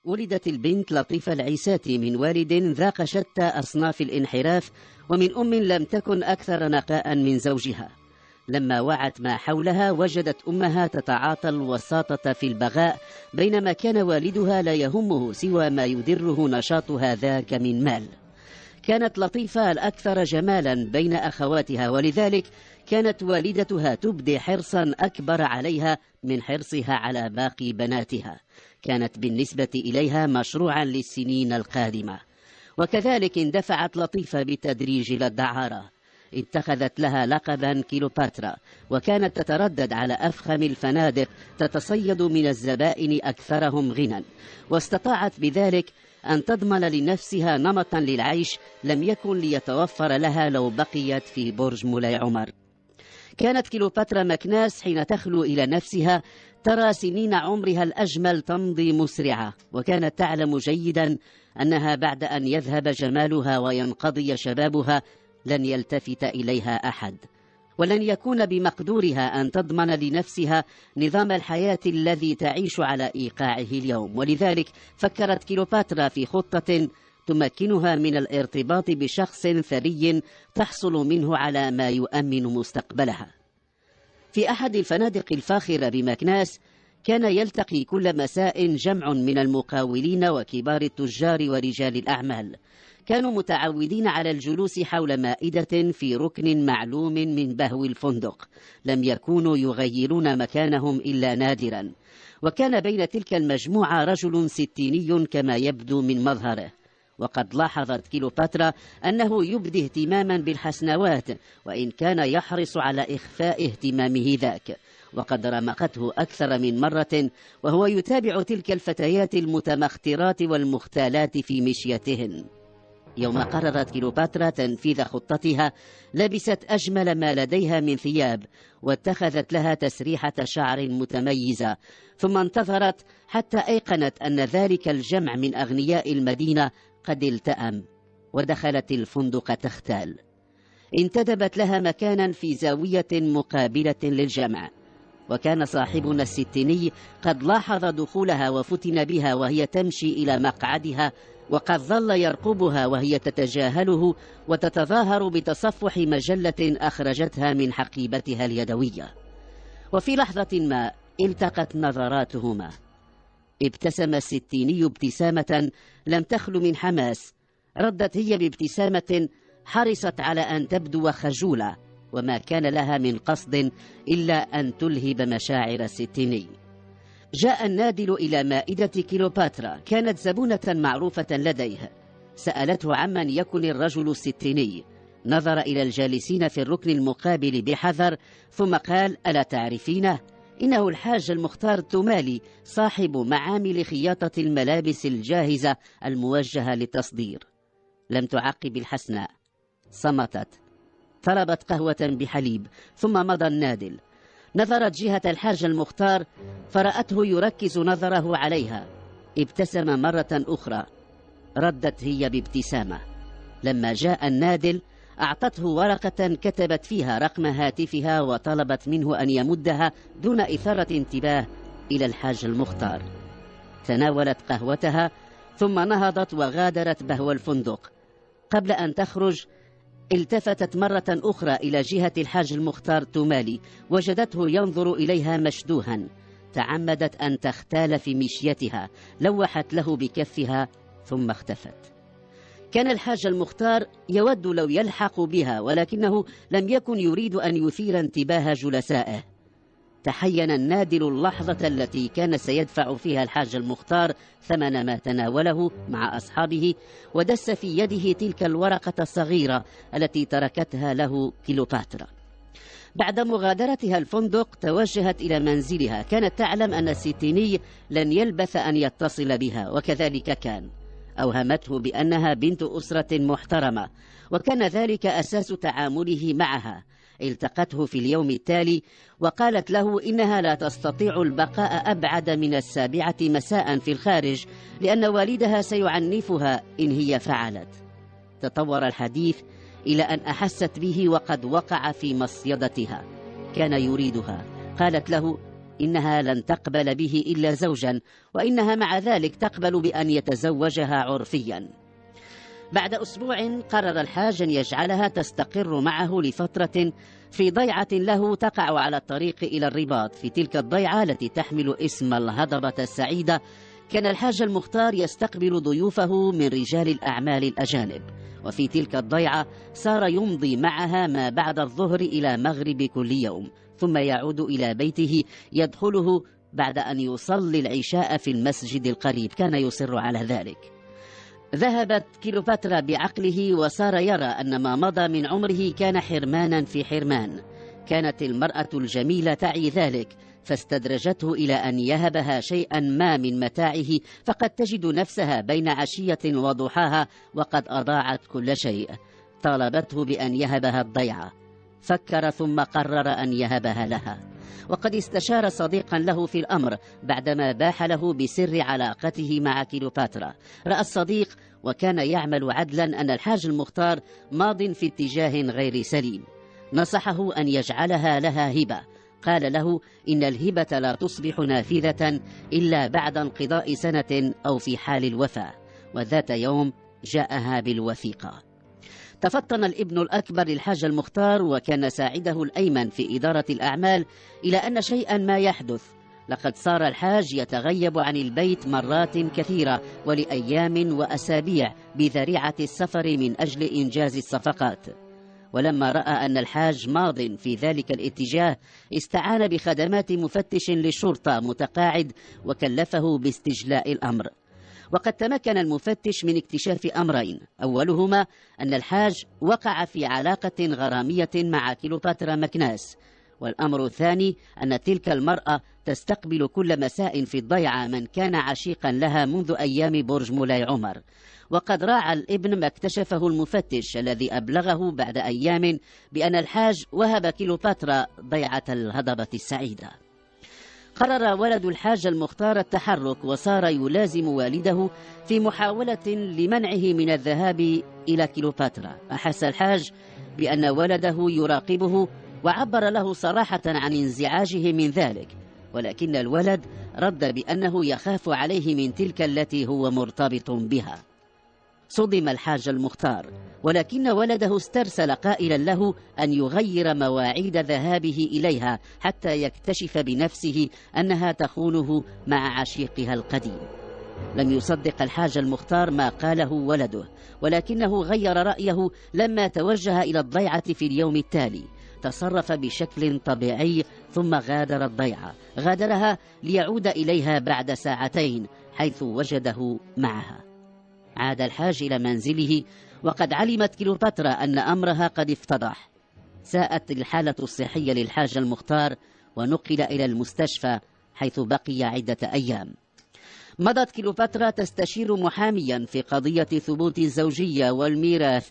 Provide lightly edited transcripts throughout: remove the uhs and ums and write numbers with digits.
ولدت البنت لطيفة العيساتي من والد ذاق شتى أصناف الانحراف ومن أم لم تكن أكثر نقاء من زوجها. لما وعت ما حولها وجدت أمها تتعاطى الوساطة في البغاء، بينما كان والدها لا يهمه سوى ما يدره نشاطها ذاك من مال. كانت لطيفة الأكثر جمالا بين أخواتها، ولذلك كانت والدتها تبدي حرصا أكبر عليها من حرصها على باقي بناتها. كانت بالنسبة إليها مشروعا للسنين القادمة. وكذلك اندفعت لطيفة بالتدريج إلى الدعارة. اتخذت لها لقبا كيلوباترا، وكانت تتردد على أفخم الفنادق تتصيد من الزبائن أكثرهم غنى، واستطاعت بذلك أن تضمن لنفسها نمطا للعيش لم يكن ليتوفر لها لو بقيت في برج مولاي عمر. كانت كيلوباترا مكناس حين تخلو إلى نفسها ترى سنين عمرها الأجمل تمضي مسرعة، وكانت تعلم جيدا أنها بعد أن يذهب جمالها وينقضي شبابها لن يلتفت إليها أحد، ولن يكون بمقدورها أن تضمن لنفسها نظام الحياة الذي تعيش على إيقاعه اليوم. ولذلك فكرت كيلوباترا في خطة تمكنها من الارتباط بشخص ثري تحصل منه على ما يؤمن مستقبلها. في أحد الفنادق الفاخرة بمكناس كان يلتقي كل مساء جمع من المقاولين وكبار التجار ورجال الأعمال. كانوا متعودين على الجلوس حول مائدة في ركن معلوم من بهو الفندق، لم يكونوا يغيرون مكانهم إلا نادرا. وكان بين تلك المجموعة رجل ستيني كما يبدو من مظهره، وقد لاحظت كيلوباترا أنه يبدي اهتماما بالحسنوات، وإن كان يحرص على إخفاء اهتمامه ذاك. وقد رمقته أكثر من مرة وهو يتابع تلك الفتيات المتمخترات والمختالات في مشيتهن. يوم قررت كيلوباترا تنفيذ خطتها لبست أجمل ما لديها من ثياب، واتخذت لها تسريحة شعر متميزة، ثم انتظرت حتى أيقنت أن ذلك الجمع من أغنياء المدينة قد التأم، ودخلت الفندق تختال. انتدبت لها مكانا في زاوية مقابلة للجمع، وكان صاحبنا الستيني قد لاحظ دخولها وفتن بها وهي تمشي إلى مقعدها، وقد ظل يرقبها وهي تتجاهله وتتظاهر بتصفح مجلة أخرجتها من حقيبتها اليدوية. وفي لحظة ما التقت نظراتهما. ابتسم الستيني ابتسامة لم تخل من حماس، ردت هي بابتسامة حرصت على أن تبدو خجولة، وما كان لها من قصد إلا أن تلهب مشاعر الستيني. جاء النادل إلى مائدة كيلوباترا، كانت زبونة معروفة لديه. سألته عمن يكن الرجل الستيني، نظر إلى الجالسين في الركن المقابل بحذر، ثم قال: ألا تعرفينه؟ إنه الحاج المختار تومالي، صاحب معامل خياطة الملابس الجاهزة الموجهة للتصدير. لم تعقب الحسناء، صمتت، طلبت قهوة بحليب، ثم مضى النادل. نظرت جهة الحاج المختار فرأته يركز نظره عليها، ابتسم مرة أخرى، ردت هي بابتسامة. لما جاء النادل أعطته ورقة كتبت فيها رقم هاتفها، وطلبت منه أن يمدها دون إثارة انتباه إلى الحاج المختار. تناولت قهوتها ثم نهضت وغادرت بهو الفندق. قبل أن تخرج التفتت مرة أخرى إلى جهة الحاج المختار تومالي، وجدته ينظر إليها مشدوها. تعمدت أن تختال في مشيتها، لوحت له بكفها ثم اختفت. كان الحاج المختار يود لو يلحق بها، ولكنه لم يكن يريد أن يثير انتباه جلسائه. تحين النادل اللحظة التي كان سيدفع فيها الحاج المختار ثمن ما تناوله مع أصحابه، ودس في يده تلك الورقة الصغيرة التي تركتها له كيلوباترا. بعد مغادرتها الفندق توجهت إلى منزلها. كانت تعلم أن الستيني لن يلبث أن يتصل بها، وكذلك كان. أوهمته بأنها بنت أسرة محترمة، وكان ذلك أساس تعامله معها. التقته في اليوم التالي وقالت له إنها لا تستطيع البقاء أبعد من 7 مساء في الخارج، لأن والدها سيعنفها إن هي فعلت. تطور الحديث إلى أن أحست به وقد وقع في مصيدتها. كان يريدها. قالت له: إنها لن تقبل به إلا زوجا، وإنها مع ذلك تقبل بأن يتزوجها عرفيا. بعد أسبوع قرر الحاج أن يجعلها تستقر معه لفترة في ضيعة له تقع على الطريق إلى الرباط. في تلك الضيعة التي تحمل اسم الهضبة السعيدة كان الحاج المختار يستقبل ضيوفه من رجال الأعمال الأجانب، وفي تلك الضيعة صار يمضي معها ما بعد الظهر إلى مغرب كل يوم، ثم يعود إلى بيته يدخله بعد أن يصلي العشاء في المسجد القريب. كان يصر على ذلك. ذهبت كليوباترا بعقله وصار يرى أن ما مضى من عمره كان حرمانا في حرمان. كانت المرأة الجميلة تعي ذلك، فاستدرجته إلى أن يهبها شيئا ما من متاعه، فقد تجد نفسها بين عشية وضحاها وقد أضاعت كل شيء. طالبته بأن يهبها الضيعة، فكر ثم قرر أن يهبها لها، وقد استشار صديقا له في الأمر بعدما باح له بسر علاقته مع كليوباترا. رأى الصديق وكان يعمل عدلا أن الحاج المختار ماض في اتجاه غير سليم، نصحه أن يجعلها لها هبة. قال له إن الهبة لا تصبح نافذة إلا بعد انقضاء سنة أو في حال الوفاة، وذات يوم جاءها بالوثيقة. تفطن الابن الأكبر للحاج المختار وكان ساعده الأيمن في إدارة الأعمال إلى أن شيئا ما يحدث. لقد صار الحاج يتغيب عن البيت مرات كثيرة ولأيام وأسابيع بذريعة السفر من أجل إنجاز الصفقات. ولما رأى أن الحاج ماض في ذلك الاتجاه استعان بخدمات مفتش للشرطة متقاعد وكلفه باستجلاء الأمر. وقد تمكن المفتش من اكتشاف أمرين، أولهما أن الحاج وقع في علاقة غرامية مع كليوباترا مكناس، والأمر الثاني أن تلك المرأة تستقبل كل مساء في الضيعة من كان عشيقا لها منذ أيام برج مولاي عمر. وقد راعى الابن ما اكتشفه المفتش الذي أبلغه بعد أيام بأن الحاج وهب كليوباترا ضيعة الهضبة السعيدة. قرر ولد الحاج المختار التحرك وصار يلازم والده في محاولة لمنعه من الذهاب إلى كليوباترا. أحس الحاج بأن ولده يراقبه وعبر له صراحة عن انزعاجه من ذلك، ولكن الولد رد بأنه يخاف عليه من تلك التي هو مرتبط بها. صدم الحاج المختار، ولكن ولده استرسل قائلا له أن يغير مواعيد ذهابه إليها حتى يكتشف بنفسه أنها تخونه مع عشيقها القديم. لم يصدق الحاج المختار ما قاله ولده، ولكنه غير رأيه لما توجه إلى الضيعة في اليوم التالي. تصرف بشكل طبيعي ثم غادر الضيعة. غادرها ليعود إليها بعد ساعتين حيث وجده معها. عاد الحاج إلى منزله وقد علمت كليوباترا أن أمرها قد افتضح. ساءت الحالة الصحية للحاج المختار ونقل إلى المستشفى حيث بقي عدة أيام. مضت كليوباترا تستشير محاميا في قضية ثبوت الزوجية والميراث،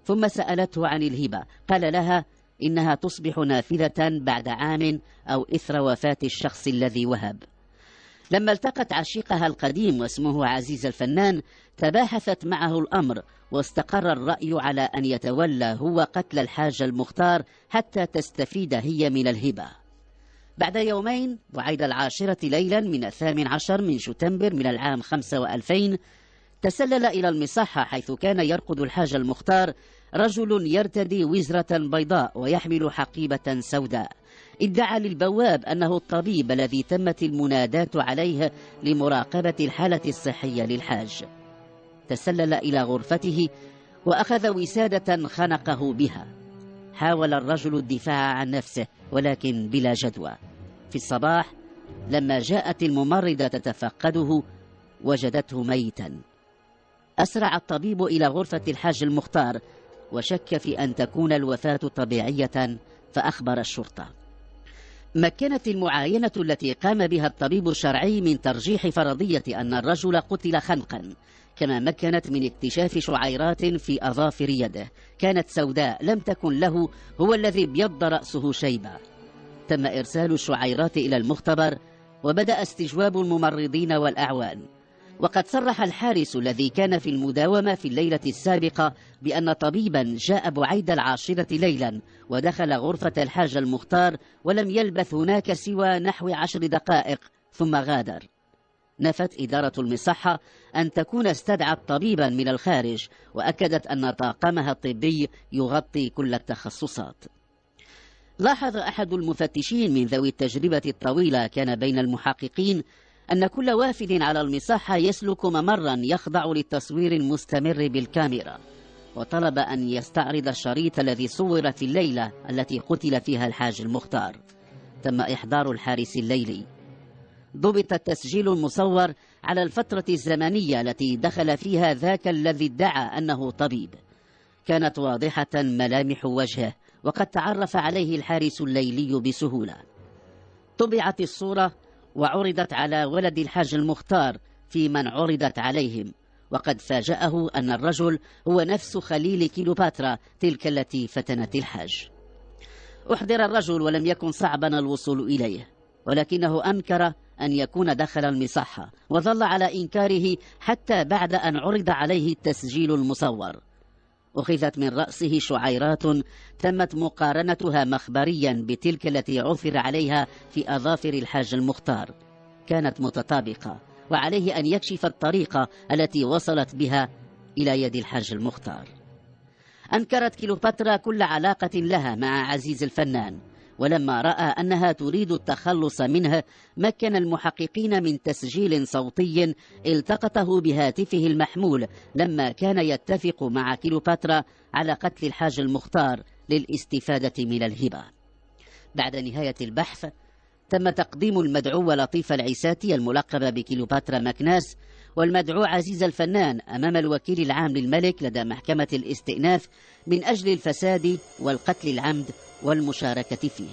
ثم سألته عن الهبة. قال لها إنها تصبح نافذة بعد عام أو إثر وفاة الشخص الذي وهب. لما التقت عشيقها القديم واسمه عزيز الفنان تباحثت معه الأمر، واستقر الرأي على أن يتولى هو قتل الحاج المختار حتى تستفيد هي من الهبة. بعد يومين وعيد 10 ليلا من 18 من شتنبر من العام 2500 تسلل إلى المصحة حيث كان يرقد الحاج المختار رجل يرتدي وزرة بيضاء ويحمل حقيبة سوداء. ادعى للبواب أنه الطبيب الذي تمت المناداة عليه لمراقبة الحالة الصحية للحاج. تسلل إلى غرفته وأخذ وسادة خنقه بها. حاول الرجل الدفاع عن نفسه ولكن بلا جدوى. في الصباح لما جاءت الممرضة تتفقده وجدته ميتا. أسرع الطبيب إلى غرفة الحاج المختار وشك في أن تكون الوفاة طبيعية، فأخبر الشرطة. مكنت المعاينة التي قام بها الطبيب الشرعي من ترجيح فرضية أن الرجل قتل خنقا، كما مكنت من اكتشاف شعيرات في أظافر يده كانت سوداء لم تكن له هو الذي ابيض رأسه شيبة. تم إرسال الشعيرات إلى المختبر وبدأ استجواب الممرضين والأعوان. وقد صرح الحارس الذي كان في المداومة في الليلة السابقة بأن طبيبا جاء بعيد 10 ليلا ودخل غرفة الحاج المختار ولم يلبث هناك سوى نحو 10 دقائق ثم غادر. نفت إدارة المصحة أن تكون استدعت طبيبا من الخارج، وأكدت أن طاقمها الطبي يغطي كل التخصصات. لاحظ أحد المفتشين من ذوي التجربة الطويلة كان بين المحققين أن كل وافد على المصحة يسلك ممرا يخضع للتصوير المستمر بالكاميرا، وطلب أن يستعرض الشريط الذي صور في الليلة التي قتل فيها الحاج المختار. تم إحضار الحارس الليلي. ضبط التسجيل المصور على الفترة الزمنية التي دخل فيها ذاك الذي ادعى أنه طبيب. كانت واضحة ملامح وجهه، وقد تعرف عليه الحارس الليلي بسهولة. طبعت الصورة وعرضت على ولد الحاج المختار في من عرضت عليهم، وقد فاجأه أن الرجل هو نفس خليل كيلوباترا تلك التي فتنت الحاج. أحضر الرجل ولم يكن صعبا الوصول إليه، ولكنه أنكر أن يكون دخل المصحة، وظل على إنكاره حتى بعد أن عرض عليه التسجيل المصور. أخذت من رأسه شعيرات تمت مقارنتها مخبريا بتلك التي عثر عليها في أظافر الحاج المختار، كانت متطابقة، وعليه أن يكشف الطريقة التي وصلت بها إلى يد الحاج المختار. أنكرت كيلوباترا كل علاقة لها مع عزيز الفنان، ولما رأى أنها تريد التخلص منه مكن المحققين من تسجيل صوتي التقطه بهاتفه المحمول لما كان يتفق مع كيلوباترا على قتل الحاج المختار للاستفادة من الهبة. بعد نهاية البحث تم تقديم المدعو لطيف العيساتي الملقب بكيلوباترا مكناس والمدعو عزيز الفنان أمام الوكيل العام للملك لدى محكمة الاستئناف من أجل الفساد والقتل العمد والمشاركة فيه.